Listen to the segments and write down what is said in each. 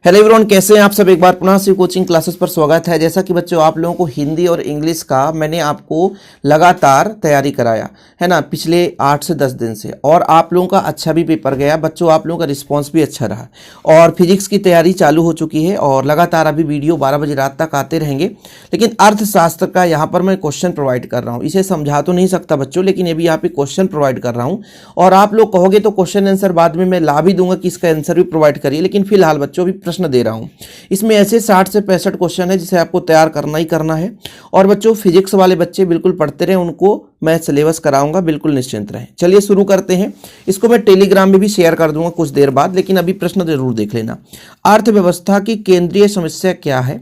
Hello everyone, कैसे हैं आप सब। एक बार पुनः से कोचिंग क्लासेस पर स्वागत है। जैसा कि बच्चों आप लोगों को हिंदी और इंग्लिश का मैंने आपको लगातार तैयारी कराया है ना, पिछले 8 से 10 दिन से, और आप लोगों का अच्छा भी पेपर गया बच्चों, आप लोगों का रिस्पांस भी अच्छा रहा। और फिजिक्स की तैयारी चालू हो चुकी है और लगातार अभी वीडियो 12 बजे रात तक आते रहेंगे। लेकिन अर्थशास्त्र का यहाँ पर मैं क्वेश्चन प्रोवाइड कर रहा हूँ, इसे समझा तो नहीं सकता बच्चों, लेकिन ये भी यहाँ पे क्वेश्चन प्रोवाइड कर रहा हूँ। और आप लोग कहोगे तो क्वेश्चन आंसर बाद में मैं ला भी दूंगा कि इसका आंसर भी प्रोवाइड करिए, लेकिन फिलहाल बच्चों भी प्रश्न दे रहा हूं। इसमें ऐसे 60 से 65 क्वेश्चन है जिसे आपको तैयार करना ही करना है। और बच्चों फिजिक्स वाले बच्चे बिल्कुल पढ़ते रहे, उनको मैं सिलेबस कराऊंगा, बिल्कुल निश्चिंत रहें। चलिए शुरू करते हैं। इसको मैं टेलीग्राम में भी शेयर कर दूंगा कुछ देर बाद, लेकिन अभी प्रश्न जरूर देख लेना। अर्थव्यवस्था की केंद्रीय समस्या क्या है?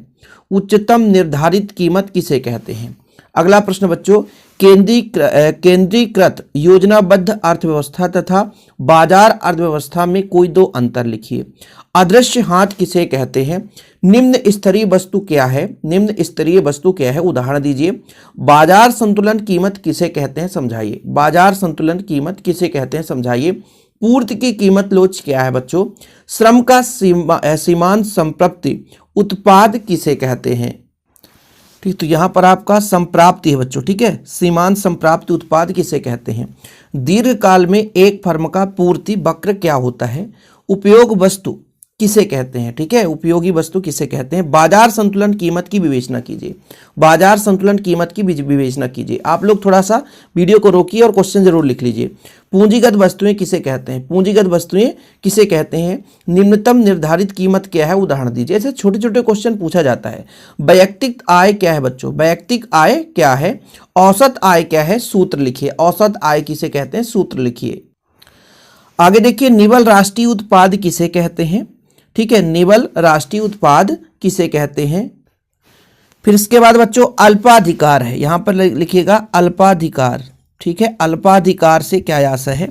उच्चतम निर्धारित कीमत किसे कहते हैं? अगला प्रश्न बच्चों, केंद्रीकृत योजनाबद्ध अर्थव्यवस्था तथा बाजार अर्थव्यवस्था में कोई दो अंतर लिखिए। अदृश्य हाथ किसे कहते हैं? निम्न स्तरीय वस्तु क्या है? निम्न स्तरीय वस्तु क्या है? उदाहरण दीजिए। बाजार संतुलन कीमत किसे कहते हैं? समझाइए। बाजार संतुलन कीमत किसे कहते हैं? समझाइए। पूर्ति की कीमत लोच क्या है बच्चों? श्रम का सीमांत संप्रप्ति उत्पाद किसे कहते हैं? ठीक, तो यहां पर आपका संप्राप्ति है बच्चों, ठीक है। सीमांत संप्राप्ति उत्पाद किसे कहते हैं? दीर्घकाल में एक फर्म का पूर्ति वक्र क्या होता है? उपयोग वस्तु किसे कहते हैं? ठीक है, उपयोगी वस्तु किसे कहते हैं? बाजार संतुलन कीमत की विवेचना कीजिए। बाजार संतुलन कीमत की विवेचना कीजिए। आप लोग थोड़ा सा वीडियो को रोकिए और क्वेश्चन जरूर लिख लीजिए। पूंजीगत वस्तुएं किसे कहते हैं? पूंजीगत वस्तुएं किसे कहते हैं? निम्नतम निर्धारित कीमत क्या है? उदाहरण दीजिए। ऐसे छोटे छोटे क्वेश्चन पूछा जाता है। वैयक्तिक आय क्या है बच्चों? वैयक्तिक आय क्या है? औसत आय क्या है? सूत्र लिखिए। औसत आय किसे कहते हैं? सूत्र लिखिए। आगे देखिए, निवल राष्ट्रीय उत्पाद किसे कहते हैं? ठीक है, निवल राष्ट्रीय उत्पाद किसे कहते हैं? फिर इसके बाद बच्चों अल्पाधिकार है, यहां पर लिखिएगा अल्पाधिकार। ठीक है, अल्पाधिकार से क्या आशा है?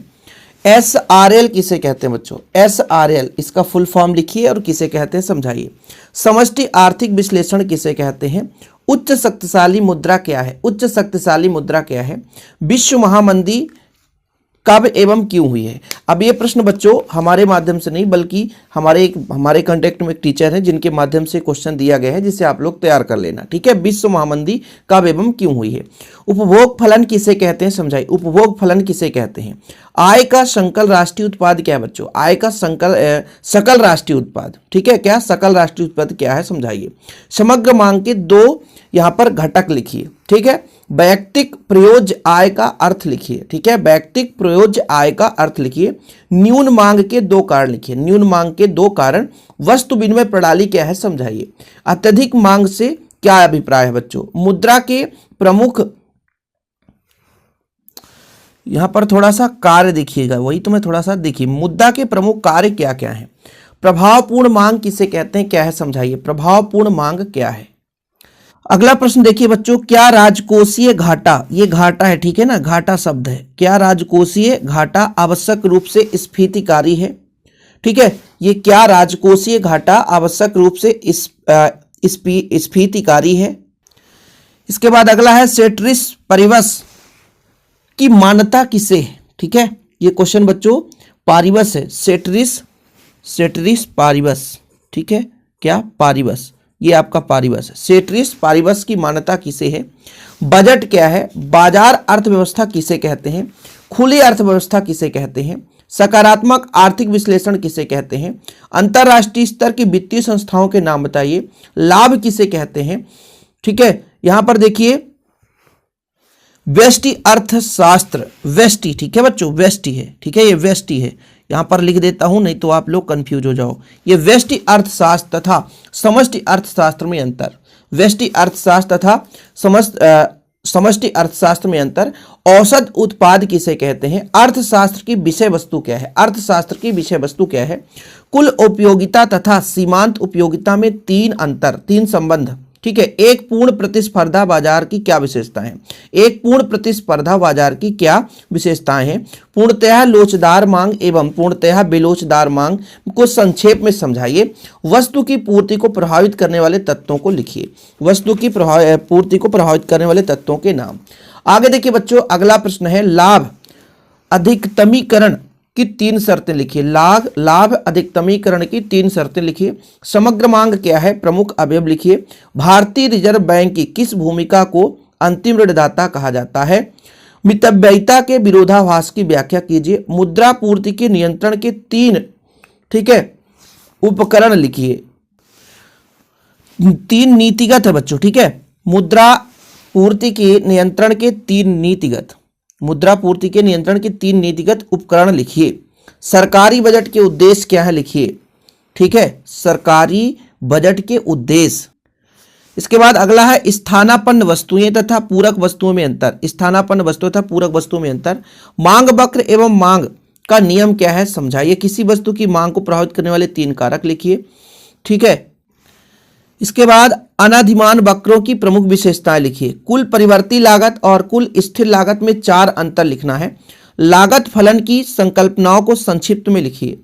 SRL किसे कहते हैं बच्चों? SRL इसका फुल फॉर्म लिखिए और किसे कहते हैं समझाइए। समष्टि आर्थिक विश्लेषण किसे कहते हैं? उच्च शक्तिशाली मुद्रा क्या है? उच्च शक्तिशाली मुद्रा क्या है? विश्व महामंदी कब एवं क्यों हुई है? अब ये प्रश्न बच्चों हमारे माध्यम से नहीं, बल्कि हमारे कांटेक्ट में एक टीचर है जिनके माध्यम से क्वेश्चन दिया गया है, जिसे आप लोग तैयार कर लेना। ठीक है, विश्व महामंदी कब एवं क्यों हुई है? उपभोग फलन किसे कहते हैं? समझाइए। उपभोग फलन किसे कहते हैं? आय का संकल राष्ट्रीय उत्पाद क्या है बच्चों? आय का सकल राष्ट्रीय उत्पाद। ठीक है, क्या सकल राष्ट्रीय उत्पाद क्या है? समझाइए। समग्र मांग के दो यहां पर घटक लिखिए। ठीक है, वैयक्तिक प्रयोज्य आय का अर्थ लिखिए। ठीक है, वैयक्तिक प्रयोज्य आय का अर्थ लिखिए। न्यून मांग के दो कारण लिखिए। न्यून मांग के दो कारण। वस्तु विनिमय प्रणाली क्या है? समझाइए। अत्यधिक मांग से क्या अभिप्राय है बच्चों? मुद्रा के प्रमुख, यहां पर थोड़ा सा कार्य देखिएगा, वही तो मैं थोड़ा सा देखिए। मुद्रा के प्रमुख कार्य क्या क्या है? प्रभावपूर्ण मांग किसे कहते हैं? क्या है? समझाइए। प्रभावपूर्ण मांग क्या है? अगला प्रश्न देखिए बच्चों, क्या राजकोषीय घाटा, ये घाटा है, ठीक है ना, घाटा शब्द है। क्या राजकोषीय घाटा आवश्यक रूप से स्फीतिकारी है? ठीक है, ये क्या राजकोषीय घाटा आवश्यक रूप से स्फीतिकारी है? इसके बाद अगला है, सेटरिस परिवस की मान्यता किसे है? ठीक है, ये क्वेश्चन बच्चों पारिवस है। सेटरिस पारिवस। ठीक है, क्या? पारिवस, ये आपका पारिवस है। सेटरिस पारिवस की मान्यता किसे है? बजट क्या है? बाजार अर्थव्यवस्था किसे कहते हैं? खुली अर्थव्यवस्था किसे कहते हैं? सकारात्मक आर्थिक विश्लेषण किसे कहते हैं? अंतरराष्ट्रीय स्तर की वित्तीय संस्थाओं के नाम बताइए। लाभ किसे कहते हैं? ठीक है, यहां पर देखिए व्यष्टि अर्थशास्त्र, व्यष्टि, ठीक है बच्चों, व्यष्टि है। ठीक है, ये व्यष्टि है, यहां पर लिख देता हूं, नहीं तो आप लोग कंफ्यूज हो जाओ। ये व्यष्टि अर्थशास्त्र तथा समष्टि अर्थशास्त्र में अंतर। व्यष्टि अर्थशास्त्र तथा समष्टि अर्थशास्त्र में अंतर। औसत उत्पाद किसे कहते हैं? अर्थशास्त्र की विषय वस्तु क्या है? अर्थशास्त्र की विषय वस्तु क्या है? कुल उपयोगिता तथा सीमांत उपयोगिता में तीन संबंध। ठीक है, एक पूर्ण प्रतिस्पर्धा बाजार की क्या विशेषताएं हैं? एक पूर्ण प्रतिस्पर्धा बाजार की क्या विशेषताएं हैं? पूर्णतः लोचदार मांग एवं पूर्णतः बेलोचदार मांग को संक्षेप में समझाइए। वस्तु की पूर्ति को प्रभावित करने वाले तत्वों को लिखिए। वस्तु की पूर्ति को प्रभावित करने वाले तत्वों के नाम। आगे देखिए बच्चों, अगला प्रश्न है, लाभ अधिकतमीकरण की 3 शर्तें लिखिए। लाभ अधिकतमीकरण की 3 शर्तें लिखिए। समग्र मांग क्या है, प्रमुख अवयव लिखिए। भारतीय रिजर्व बैंक की किस भूमिका को अंतिम ऋणदाता कहा जाता है। मितव्ययिता के विरोधाभास की व्याख्या कीजिए। मुद्रा पूर्ति के नियंत्रण के 3 ठीक है उपकरण लिखिए। 3 नीतिगत है बच्चों, ठीक है। मुद्रा पूर्ति के नियंत्रण के 3 नीतिगत उपकरण लिखिए। सरकारी बजट के उद्देश्य क्या है लिखिए, ठीक है, सरकारी बजट के उद्देश्य। इसके बाद अगला है स्थानापन्न वस्तुएं तथा पूरक वस्तुओं में अंतर। स्थानापन्न वस्तु तथा पूरक वस्तुओं में अंतर। मांग वक्र एवं मांग का नियम क्या है समझाइए। किसी वस्तु की मांग को प्रभावित करने वाले 3 कारक लिखिए, ठीक है। इसके बाद अनाधिमान वक्रों की प्रमुख विशेषताएं लिखिए। कुल परिवर्ती लागत और कुल स्थिर लागत में 4 अंतर लिखना है। लागत फलन की संकल्पनाओं को संक्षिप्त में लिखिए।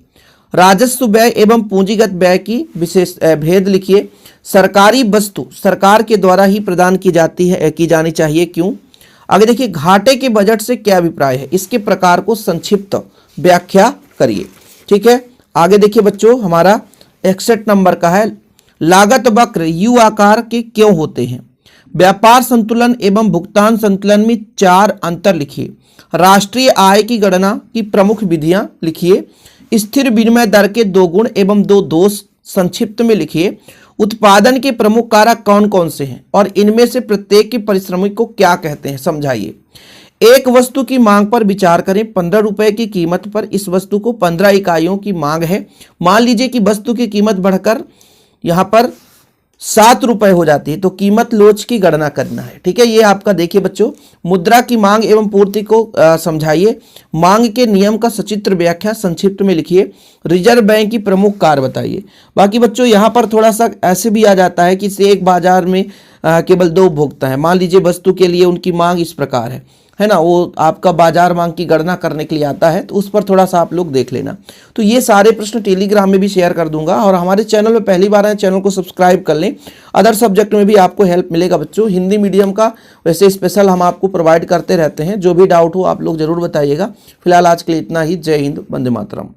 राजस्व व्यय एवं पूंजीगत व्यय की विशेष भेद लिखिए। सरकारी वस्तु सरकार के द्वारा ही प्रदान की जानी चाहिए, क्यों। आगे देखिए, घाटे के बजट से क्या अभिप्राय है, इसके प्रकार को संक्षिप्त व्याख्या करिए, ठीक है। आगे देखिए बच्चों, हमारा 61 नंबर का है, लागत वक्र यू आकार के क्यों होते हैं। व्यापार संतुलन एवं भुगतान संतुलन में 4 अंतर लिखिए। राष्ट्रीय आय की गणना की प्रमुख विधियां लिखिए। स्थिर विनिमय दर के 2 गुण एवं 2 दोष संक्षिप्त में लिखिए। उत्पादन के प्रमुख कारक कौन कौन से हैं और इनमें से प्रत्येक के पारिश्रमिक को क्या कहते हैं समझाइए। एक वस्तु की मांग पर विचार करें। 15 रुपए की कीमत पर इस वस्तु को 15 इकाइयों की मांग है। मान लीजिए कि वस्तु की कीमत बढ़कर यहाँ पर 7 रुपए हो जाती है, तो कीमत लोच की गणना करना है, ठीक है। ये आपका देखिए बच्चों, मुद्रा की मांग एवं पूर्ति को समझाइए। मांग के नियम का सचित्र व्याख्या संक्षिप्त में लिखिए। रिजर्व बैंक की प्रमुख कार्य बताइए। बाकी बच्चों यहाँ पर थोड़ा सा ऐसे भी आ जाता है कि एक बाजार में केवल 2 उपभोक्ता है। मान लीजिए वस्तु के लिए उनकी मांग इस प्रकार है ना, वो आपका बाजार मांग की गणना करने के लिए आता है, तो उस पर थोड़ा सा आप लोग देख लेना। तो ये सारे प्रश्न टेलीग्राम में भी शेयर कर दूंगा, और हमारे चैनल में पहली बार आए चैनल को सब्सक्राइब कर लें। अदर सब्जेक्ट में भी आपको हेल्प मिलेगा बच्चों। हिंदी मीडियम का वैसे स्पेशल हम आपको प्रोवाइड करते रहते हैं। जो भी डाउट हो आप लोग जरूर बताइएगा। फिलहाल आज के लिए इतना ही। जय हिंद, वंदे मातरम।